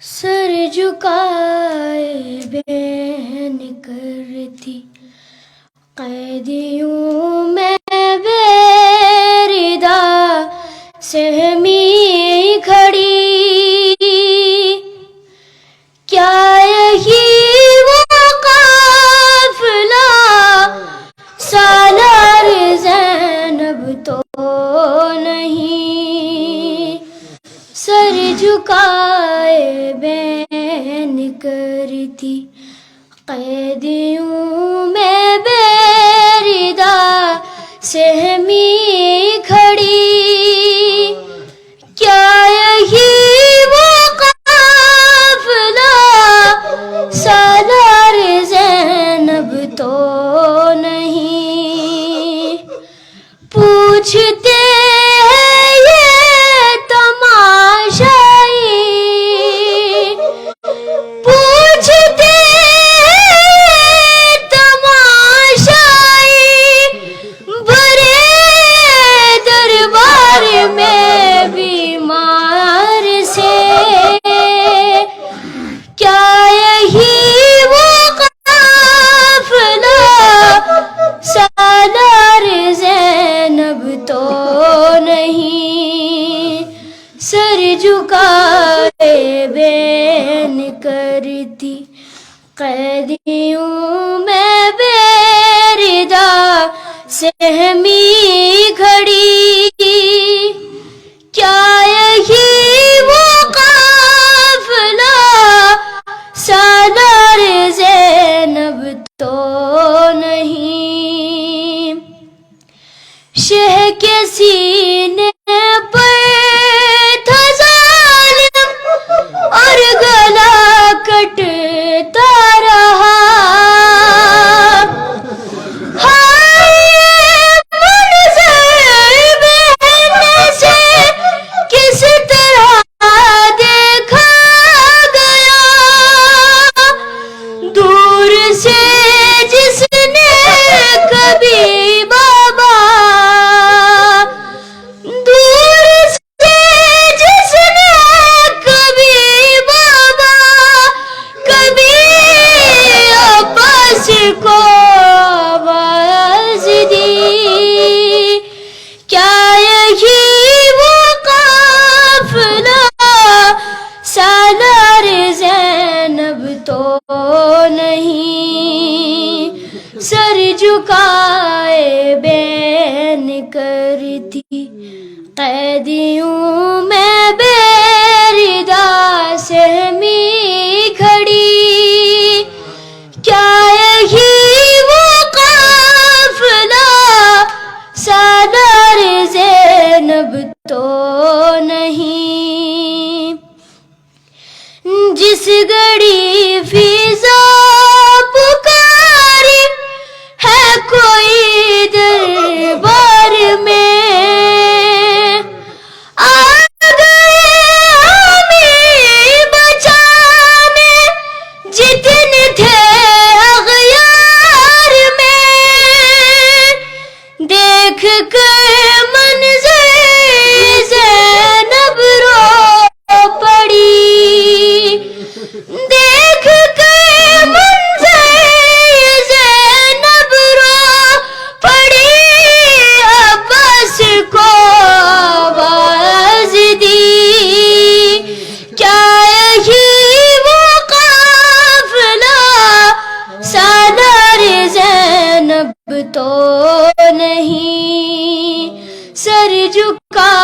سر جھکائے بین کرتی قیدیوں میں بیردہ سہمی کھڑی، کیا یہی وہ قافلہ سالار زینب تو نہیں؟ سر جھکائے بین کرتی قیدیوں میں بیردہ سہمی کھڑی، کیا یہی وہ قافلہ سالار زینب تو نہیں؟ پوچھتے ہیں یہ تماشائی، پوچھتے ہیں تماشائی، بڑے دربار میں بیمار سے، کیا یہی وہ قافلہ سالار زینب تو نہیں؟ سر جھکائے بین کرتی قیدیوں میں بیردہ سہمی کھڑی، کیا یہی وہ قافلہ سالار زینب تو نہیں؟ شہ کے سینے پر تھا ظالم اور گلا کٹتا رہا، ہائے منظر بہن سے کس طرح دیکھا گیا، دور سے جس نے کبھی بابا، دور سے جس نے کبھی بابا، کبھی عباس کو آواز دی، کیا یہی وہ قافلہ سالار زینب تو نہیں؟ سر جھکائے بین کرتی قیدیوں میں بیردہ سہمی کھڑی، کیا یہی وہ قافلہ سالار زینب تو نہیں؟ جس گھڑی فضا پکاری ہے کوئی دربار میں، آ گئے ہمیں بچانے جتنے تھے اغیار میں، دیکھ کر منظر زینب رو پڑی، دیکھ کر منظر زینب رو پڑی، عباس کو آواز دی، کیا یہی وہ قافلہ سالار زینب تو نہیں؟ سر جھکا